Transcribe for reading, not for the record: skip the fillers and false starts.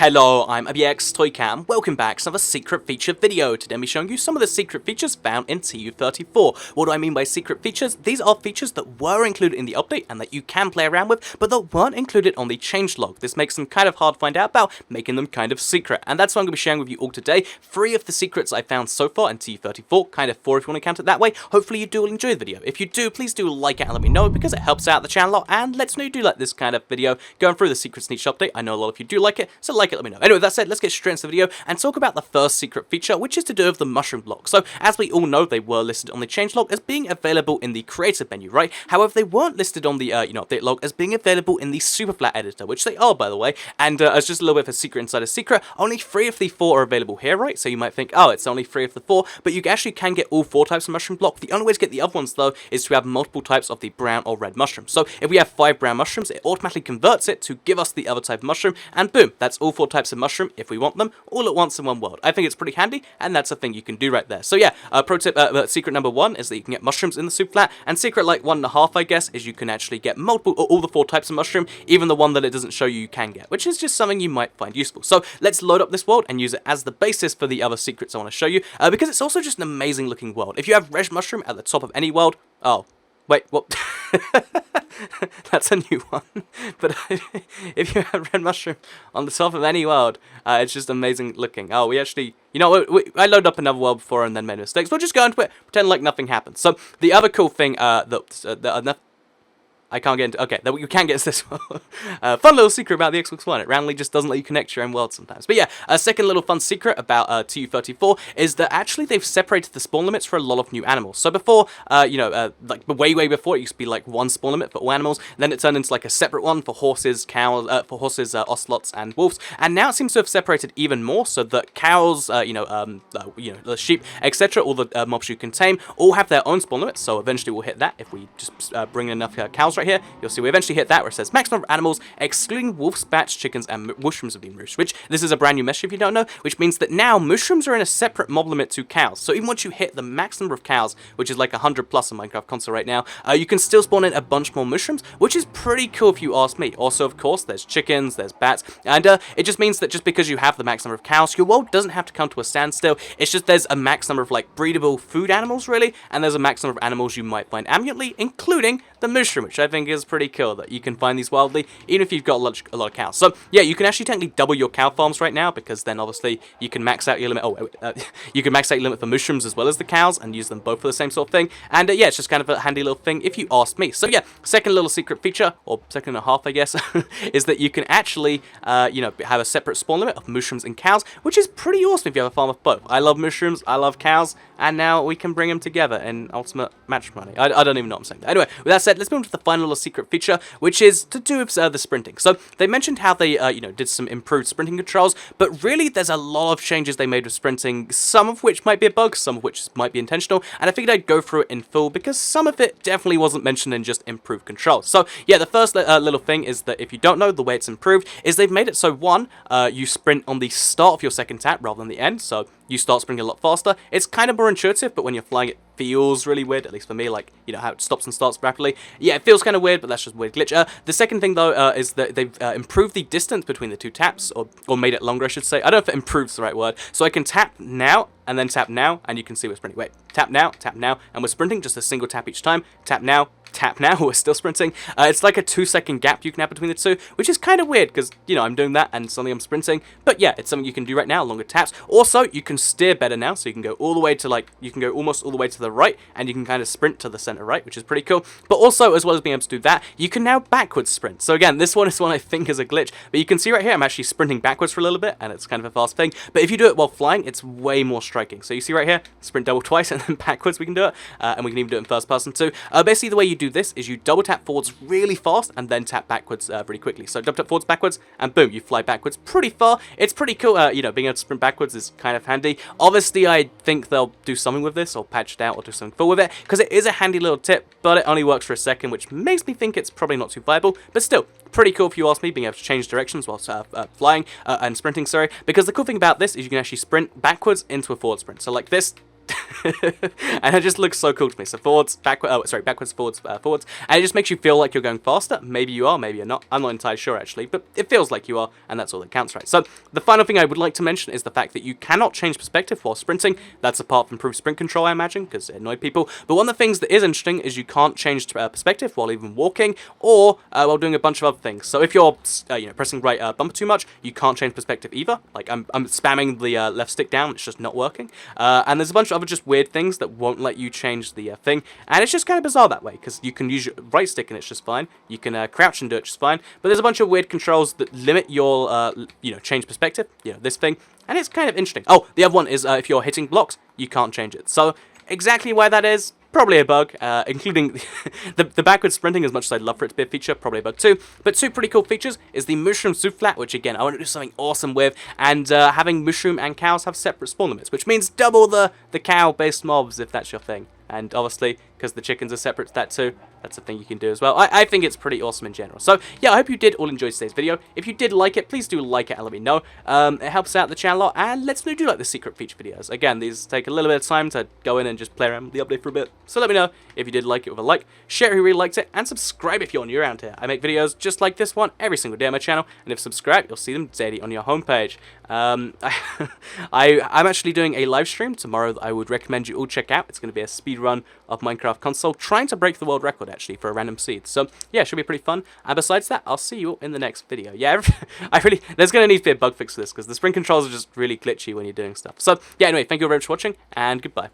Hello, I'm ABXToyCam. Welcome back to another secret feature video. Today I'm showing you some of the secret features found in TU34. What do I mean by secret features? These are features that were included in the update and that you can play around with, but that weren't included on the changelog. This makes them kind of hard to find out about, making them kind of secret. And that's what I'm going to be sharing with you all today. 3 of the secrets I found so far in TU34, kind of 4 if you want to count it that way. Hopefully you do all enjoy the video. If you do, please do like it and let me know, because it helps out the channel a lot and lets me know you do like this kind of video going through the secrets in each update. I know a lot of you do like it, so like it, let me know. Anyway, that said, let's get straight into the video and talk about the first secret feature, which is to do with the mushroom block. So, as we all know, they were listed on the changelog as being available in the creative menu, right? However, they weren't listed on the, update log as being available in the Superflat editor, which they are, by the way. And as just a little bit of a secret inside a secret, only 3 of the 4 are available here, right? So you might think, oh, it's only 3 of the 4, but you actually can get all 4 types of mushroom block. The only way to get the other ones, though, is to have multiple types of the brown or red mushroom. So if we have 5 brown mushrooms, it automatically converts it to give us the other type of mushroom, and boom, that's all 4 types of mushroom if we want them all at once in one world. I think it's pretty handy, and that's a thing you can do right there. So yeah, pro tip, secret number 1 is that you can get mushrooms in the Superflat, and secret like 1.5, I guess, is you can actually get multiple, all the 4 types of mushroom, even the one that it doesn't show you can get, which is just something you might find useful. So let's load up this world and use it as the basis for the other secrets I want to show you, because it's also just an amazing looking world. If you have red mushroom at the top of any world, oh, wait, what? That's a new one. But if you have red mushroom on the top of any world, it's just amazing looking. Oh, we actually, you know, I loaded up another world before and then made mistakes. We'll just go into it, pretend like nothing happened. So the other cool thing I can't get into. Okay, that you can get into this one. Fun little secret about the Xbox One. It randomly just doesn't let you connect your own world sometimes. But yeah, a second little fun secret about TU34 is that actually they've separated the spawn limits for a lot of new animals. So before, like way before, it used to be like 1 spawn limit for all animals. Then it turned into like a separate one for horses, cows, ocelots, and wolves. And now it seems to have separated even more, so that cows, the sheep, etc., all the mobs you can tame, all have their own spawn limits. So eventually we'll hit that if we just bring enough cows right here. You'll see we eventually hit that where it says maximum of animals excluding wolves, bats, chickens, and mushrooms have been roost, which this is a brand new mesh if you don't know, which means that now mushrooms are in a separate mob limit to cows. So even once you hit the max number of cows, which is like 100 plus on Minecraft console right now, you can still spawn in a bunch more mushrooms, which is pretty cool if you ask me. Also, of course, there's chickens, there's bats, and it just means that just because you have the max number of cows, your world doesn't have to come to a standstill. It's just there's a max number of like breedable food animals really, and there's a max number of animals you might find ambiently, including the mushroom, which I think is pretty cool that you can find these wildly, even if you've got a lot of cows. So yeah, you can actually technically double your cow farms right now, because then obviously you can max out your limit. You can max out your limit for mushrooms as well as the cows and use them both for the same sort of thing. And yeah, it's just kind of a handy little thing if you ask me. So yeah, second little secret feature, or second and a half, I guess, is that you can actually have a separate spawn limit of mushrooms and cows, which is pretty awesome if you have a farm of both. I love mushrooms, I love cows, and now we can bring them together in ultimate matrimony. I don't even know what I'm saying. Anyway, with that said, let's move on to the final little secret feature, which is to do with the sprinting. So they mentioned how they did some improved sprinting controls, but really there's a lot of changes they made with sprinting, some of which might be a bug, some of which might be intentional, and I figured I'd go through it in full because some of it definitely wasn't mentioned in just improved controls. So yeah, the first little thing is that if you don't know, the way it's improved is they've made it so you sprint on the start of your second tap rather than the end, so you start sprinting a lot faster. It's kind of more intuitive, but when you're flying it feels really weird, at least for me, like, how it stops and starts rapidly. Yeah, it feels kind of weird, but that's just a weird glitch. The second thing, though, is that they've improved the distance between the 2 taps, or made it longer, I should say. I don't know if it improves the right word. So I can tap now, and then tap now, and you can see we're sprinting. Wait, tap now, and we're sprinting, just a single tap each time. Tap now, we're still sprinting. It's like a 2-second gap you can have between the 2, which is kind of weird, because, I'm doing that, and suddenly I'm sprinting. But yeah, it's something you can do right now, longer taps. Also, you can steer better now, so you can go all the way to, you can go almost all the way to the right, and you can kind of sprint to the center right, which is pretty cool. But also, as well as being able to do that, you can now backwards sprint. So again, this one is one I think is a glitch, but you can see right here, I'm actually sprinting backwards for a little bit, and it's kind of a fast thing. But if you do it while flying, it's way more striking. So you see right here, sprint double twice, and then backwards we can do it, and we can even do it in first person too. Basically, the way you do this is you double tap forwards really fast, and then tap backwards really quickly. So double tap forwards, backwards, and boom, you fly backwards pretty far. It's pretty cool. Being able to sprint backwards is kind of handy. Obviously, I think they'll do something with this, or patch it out, or do something cool with it, because it is a handy little tip, but it only works for a second, which makes me think it's probably not too viable, but still, pretty cool if you ask me, being able to change directions whilst flying and sprinting, sorry, because the cool thing about this is you can actually sprint backwards into a forward sprint. So like this, And it just looks so cool to me. So forwards, backwards, forwards, forwards, and it just makes you feel like you're going faster. Maybe you are, maybe you're not. I'm not entirely sure actually, but it feels like you are, and that's all that counts, right? So the final thing I would like to mention is the fact that you cannot change perspective while sprinting. That's apart from improved sprint control, I imagine, because it annoyed people. But one of the things that is interesting is you can't change perspective while even walking or while doing a bunch of other things. So if you're pressing right bumper too much, you can't change perspective either. Like I'm spamming the left stick down, it's just not working. And there's a bunch of other just weird things that won't let you change the thing, and it's just kind of bizarre that way, because you can use your right stick and it's just fine. You can crouch and do it just fine, but there's a bunch of weird controls that limit your change perspective, this thing, and it's kind of interesting. Oh, the other one is if you're hitting blocks, you can't change it. So exactly why that is, probably a bug, including the backwards sprinting. As much as I'd love for it to be a feature, probably a bug too. But two pretty cool features is the mushroom soufflat, which again, I want to do something awesome with, and having mushroom and cows have separate spawn limits, which means double the cow-based mobs if that's your thing. And obviously, because the chickens are separate to that too, that's a thing you can do as well. I think it's pretty awesome in general. So yeah, I hope you did all enjoy today's video. If you did like it, please do like it and let me know. It helps out the channel a lot, and lets me know do like the secret feature videos. Again, these take a little bit of time to go in and just play around with the update for a bit. So let me know if you did like it with a like, share if you really liked it, and subscribe if you're new around here. I make videos just like this one every single day on my channel, and if subscribed, you'll see them daily on your homepage. I'm actually doing a live stream tomorrow that I would recommend you all check out. It's going to be a speed run of Minecraft console, trying to break the world record actually for a random seed. So yeah, it should be pretty fun. And besides that, I'll see you all in the next video. Yeah, there's going to need to be a bug fix for this, because the sprint controls are just really glitchy when you're doing stuff. So yeah, anyway, thank you very much for watching, and goodbye.